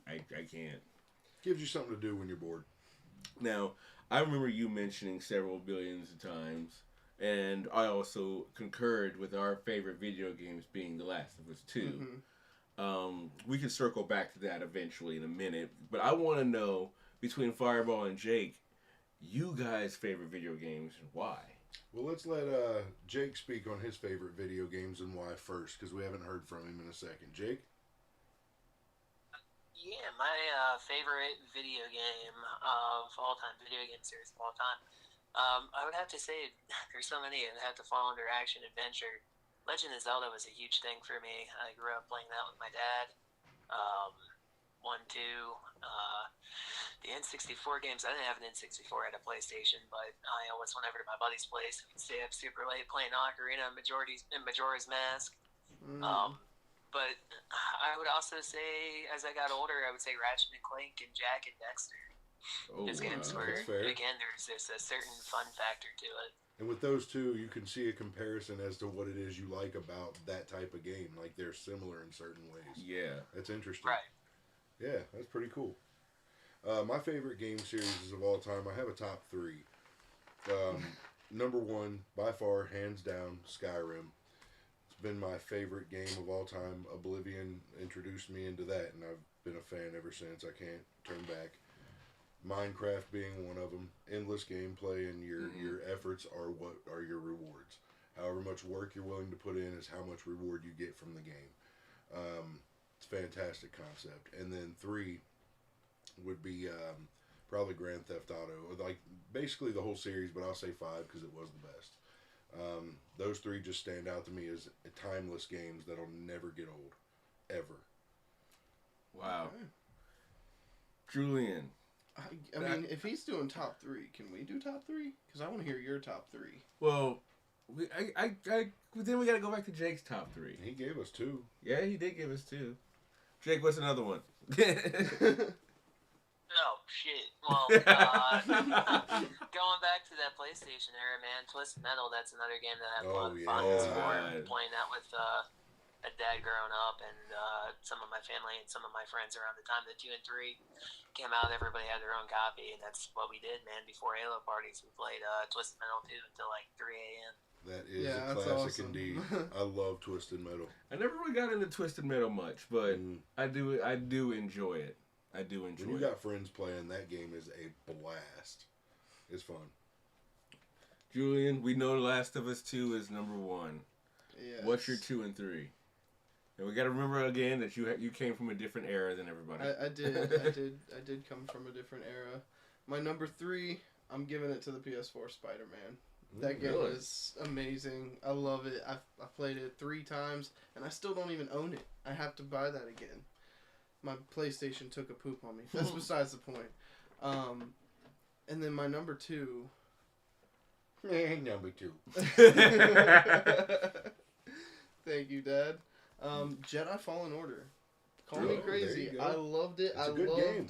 can't. Gives you something to do when you're bored. Now, I remember you mentioning several billions of times, and I also concurred with our favorite video games being The Last of Us 2. We can circle back to that eventually in a minute, but I want to know, between Fireball and Jake, you guys' favorite video games and why? Well, let's let Jake speak on his favorite video games and why first, because we haven't heard from him in a second. Jake? Yeah, my favorite video game of all time, video game series of all time, I would have to say there's so many that have to fall under action adventure. Legend of Zelda was a huge thing for me. I grew up playing that with my dad. 1, 2, the N64 games. I didn't have an N64, I had a PlayStation, but I always went over to my buddy's place. We'd stay up super late playing Ocarina and Majora's Mask. But I would also say, as I got older, I would say Ratchet and Clank and Jak and Dexter. Those games were, again, there's a certain fun factor to it. And with those two, you can see a comparison as to what it is you like about that type of game. Like, they're similar in certain ways. Yeah. That's interesting. Right. Yeah, that's pretty cool. My favorite game series of all time, I have a top 3. Number 1, by far, hands down, Skyrim. It's been my favorite game of all time. Oblivion introduced me into that, and I've been a fan ever since. I can't turn back. Minecraft being one of them. Endless gameplay, and your efforts are what are your rewards. However much work you're willing to put in is how much reward you get from the game. It's a fantastic concept. And then 3 would be probably Grand Theft Auto. Like, basically the whole series, but I'll say 5 because it was the best. Those 3 just stand out to me as timeless games that'll never get old. Ever. Wow. Okay. Julian. I mean, if he's doing top 3, can we do top 3? Because I want to hear your top 3. Well, then we got to go back to Jake's top 3. He gave us 2. Yeah, he did give us 2. Jake, what's another one? Oh, shit. Well, going back to that PlayStation era, man, Twisted Metal, that's another game that I had a lot of fun playing that with a dad growing up, and some of my family and some of my friends around the time that 2 and 3 came out. Everybody had their own copy, and that's what we did, man. Before Halo parties, we played Twisted Metal 2 until like 3 a.m. That is a classic indeed. I love Twisted Metal. I never really got into Twisted Metal much, but I do enjoy it. I do enjoy it. When you got friends playing, that game is a blast. It's fun. Julian, we know The Last of Us 2 is number 1. Yes. What's your 2 and 3? And we got to remember again that you came from a different era than everybody. I did come from a different era. My number 3, I'm giving it to the PS4 Spider-Man. That game is amazing. I love it. I played it 3 times, and I still don't even own it. I have to buy that again. My PlayStation took a poop on me. That's besides the point. And then my number 2. Number 2. Thank you, Dad. Jedi Fallen Order. Call me crazy. I loved it. It's a good game.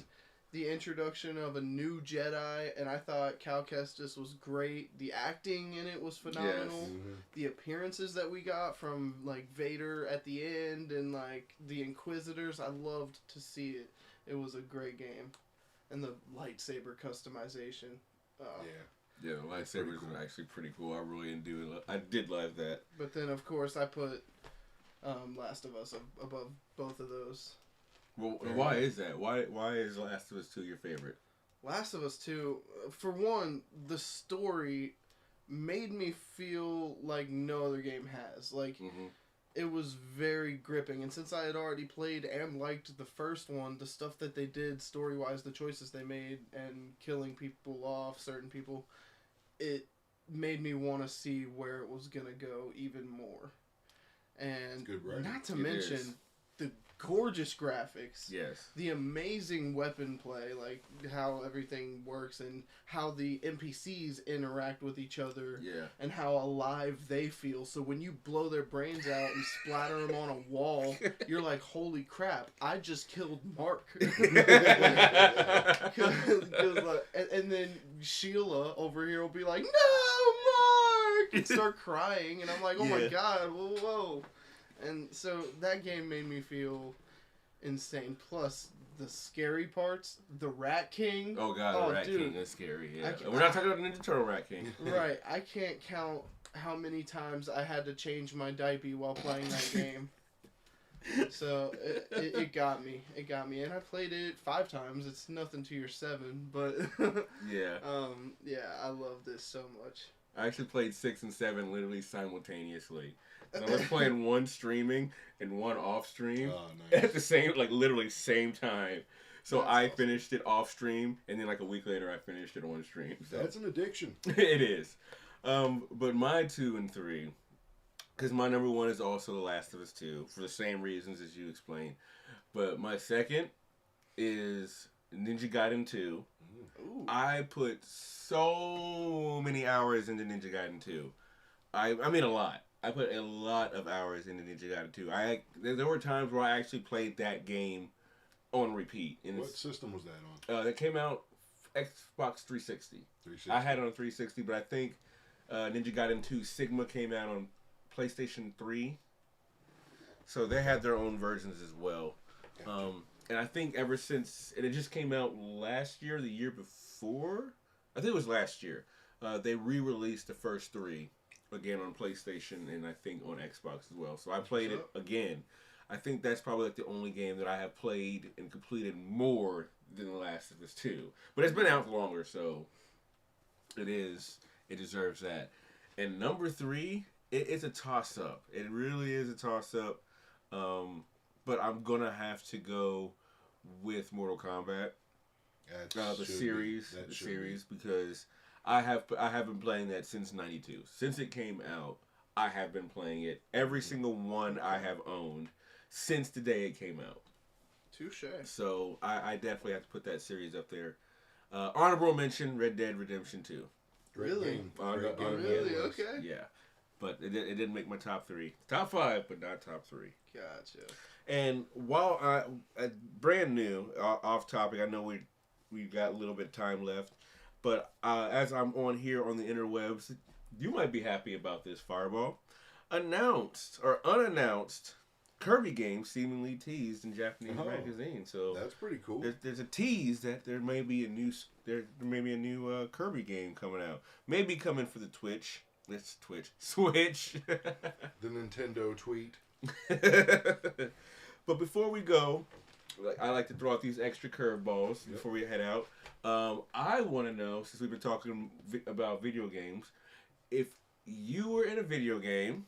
the introduction of a new Jedi, and I thought Cal Kestis was great. The acting in it was phenomenal. Yes. Mm-hmm. The appearances that we got from like Vader at the end and like the Inquisitors, I loved to see it. It was a great game, and the lightsaber customization. Yeah. Yeah, the lightsabers are actually pretty cool. I really I did like that. But then, of course, I put Last of Us above both of those. Well, why is that? Why is Last of Us 2 your favorite? Last of Us 2, for one, the story made me feel like no other game has. Like, it was very gripping. And since I had already played and liked the first one, the stuff that they did story-wise, the choices they made, and killing people off, certain people, it made me want to see where it was going to go even more. And Good writing. not to It mention is. the gorgeous graphics. Yes. The amazing weapon play, like how everything works and how the NPCs interact with each other Yeah. and how alive they feel. So when you blow their brains out and splatter them on a wall, you're like, holy crap, I just killed Mark. And then Sheila over here will be like, no, Mark! And start crying. And I'm like, oh my Yeah. god, whoa. And so that game made me feel insane. Plus, the scary parts, the Rat King. Oh god, Oh, the Rat dude. King is scary. Yeah. I- We're not talking about the Ninja Turtle Rat King. Right, I can't count how many times I had to change my diaper while playing that game. So it got me. It got me. And I played it 5 times. It's nothing to your 7, but Yeah. yeah, I love this so much. I actually played 6 and 7 literally simultaneously. And I was playing one streaming and one off stream Oh, at nice. the same, like literally same time. So That's I awesome. finished it off stream, and then like a week later I finished it on stream. So That's an addiction. it is. But my 2 and 3, because my number 1 is also The Last of Us 2 for the same reasons as you explained. But my second is Ninja Gaiden 2. Ooh. I put so many hours into Ninja Gaiden 2. I mean a lot. I put a lot of hours into Ninja Gaiden 2. There were times where I actually played that game on repeat. And What system was that on? that came out Xbox 360. 360. I had it on 360, but I think Ninja Gaiden 2 Sigma came out on PlayStation 3. So they had their own versions as well. Gotcha. And I think ever since, and it just came out last year, the year before, I think it was last year, they re-released the first 3 again on PlayStation and I think on Xbox as well. So I played it again. I think that's probably like the only game that I have played and completed more than The Last of Us 2. But it's been out longer, so it deserves that. And number 3, it's a toss-up. It really is a toss-up. But I'm going to have to go with Mortal Kombat. The series, because I have been playing that since '92. Since it came out, I have been playing it. Every single one I have owned since the day it came out. Touche. So I definitely have to put that series up there. Honorable mention: Red Dead Redemption 2. Really? Great game. Really? Okay. Yeah, but it didn't make my top 3. Top 5, but not top 3. Gotcha. And while I brand new off topic, I know we've got a little bit of time left, but as I'm on here on the interwebs, you might be happy about this, Fireball. Announced or unannounced Kirby game seemingly teased in Japanese magazine. So that's pretty cool. There's a tease that there may be a new Kirby game coming out. Maybe coming for the Switch. Switch. The Nintendo tweet. But before we go, I like to throw out these extra curveballs before we head out. I want to know, since we've been talking about video games, if you were in a video game,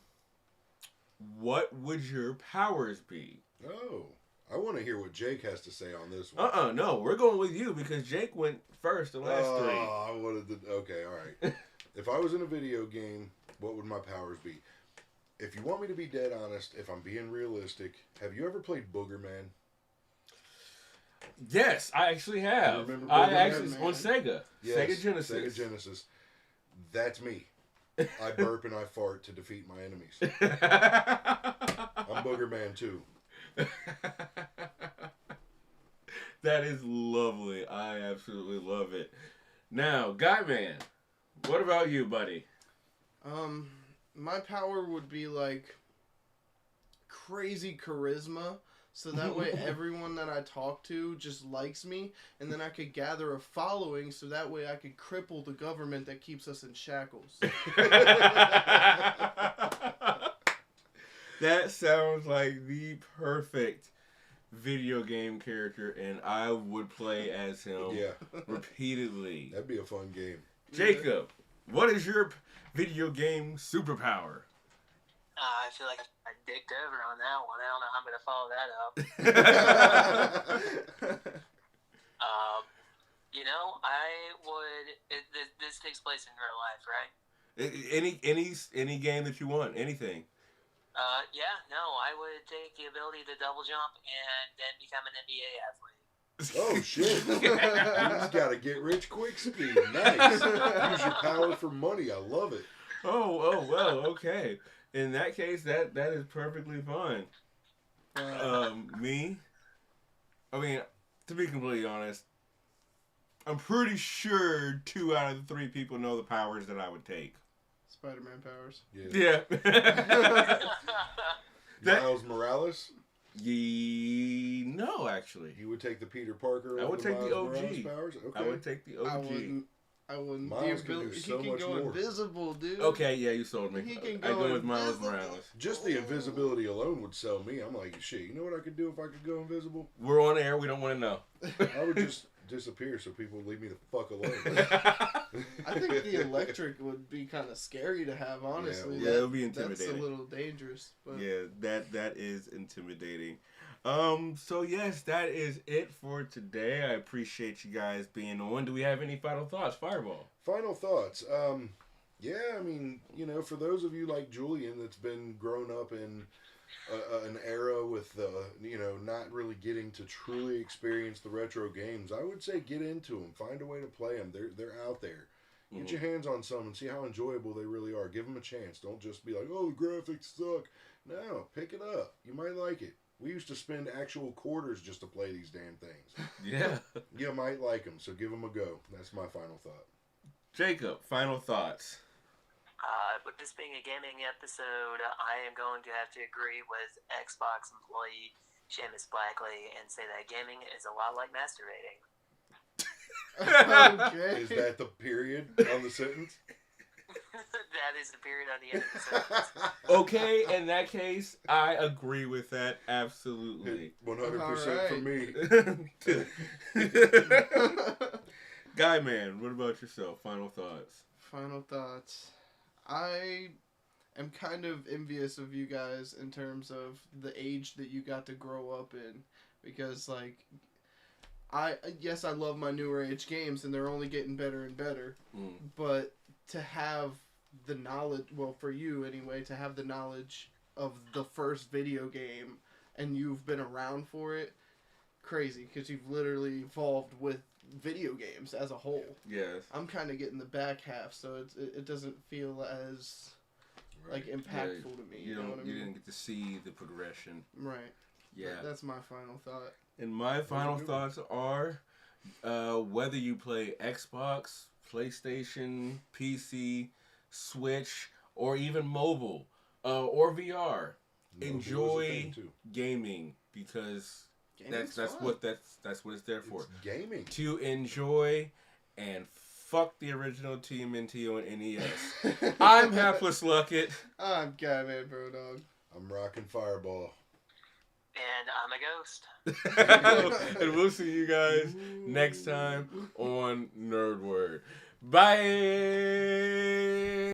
what would your powers be? Oh, I want to hear what Jake has to say on this one. No, we're going with you because Jake went first the last 3. I wanted to. Okay, all right. If I was in a video game, what would my powers be? If you want me to be dead honest, if I'm being realistic, have you ever played Booger Man? Yes, I actually have. You remember I Booger actually Man? on Sega. Yes, Sega Genesis. Sega Genesis. That's me. I burp and I fart to defeat my enemies. I'm Booger Man too. That is lovely. I absolutely love it. Now, Guyman, what about you, buddy? My power would be like crazy charisma, so that way everyone that I talk to just likes me, and then I could gather a following, so that way I could cripple the government that keeps us in shackles. That sounds like the perfect video game character, and I would play as him repeatedly. That'd be a fun game. Jacob, what is your video game superpower? I feel like I dicked over on that one. I don't know how I'm going to follow that up. I would... This takes place in real life, right? Any game that you want, anything. I would take the ability to double jump and then become an NBA athlete. Oh, shit. He's got to get rich quick scheme. Nice. Use your power for money. I love it. Oh, well, okay. In that case, that is perfectly fine. Me? I mean, to be completely honest, I'm pretty sure 2 out of the 3 people know the powers that I would take. Spider-Man powers. Yeah. Miles Morales? No, actually. You would take the Peter Parker? I would take the OG. Morales powers? Okay. I would take the OG. I wouldn't. Miles can do so he can much go more. invisible, dude. Okay, yeah, you sold me. He can I go go with Miles invisible. Morales. Just the invisibility alone would sell me. I'm like, shit, you know what I could do if I could go invisible? We're on air. We don't want to know. I would just disappear so people would leave me the fuck alone. I think the electric would be kind of scary to have, honestly. Yeah, it would be intimidating. That's a little dangerous. But... Yeah, that is intimidating. So yes, that is it for today. I appreciate you guys being on. Do we have any final thoughts? Fireball. Final thoughts. Yeah, I mean, for those of you like Julian that's been grown up in an era with, not really getting to truly experience the retro games, I would say get into them. Find a way to play them. They're out there. Get your hands on some and see how enjoyable they really are. Give them a chance. Don't just be like, oh, the graphics suck. No, pick it up. You might like it. We used to spend actual quarters just to play these damn things. Yeah. You might like them, so give them a go. That's my final thought. Jacob, final thoughts. With this being a gaming episode, I am going to have to agree with Xbox employee Seamus Blackley and say that gaming is a lot like masturbating. Okay. Is that the period on the sentence? That is the period on the end of the sentence. Okay, in that case, I agree with that absolutely. 100% for me. Guy man, what about yourself? Final thoughts. Final thoughts. I am kind of envious of you guys in terms of the age that you got to grow up in, because I love my newer age games and they're only getting better and better, but to have the knowledge, well, for you anyway, to have the knowledge of the first video game and you've been around for it, crazy, because you've literally evolved with video games as a whole. Yes. I'm kind of getting the back half, so it doesn't feel as impactful to me. You know what I mean? You didn't get to see the progression. Right. Yeah. That's my final thought. And my final thoughts are, whether you play Xbox, PlayStation, PC, Switch, or even mobile, or VR, enjoy gaming, because that's what it's there for. It's gaming. To enjoy and fuck the original Team NTO and NES. I'm HaplessLuckett. I'm Guymanbrodawg. I'm rocking Fireball. And I'm a ghost. And we'll see you guys next time on Nerd Word. Bye.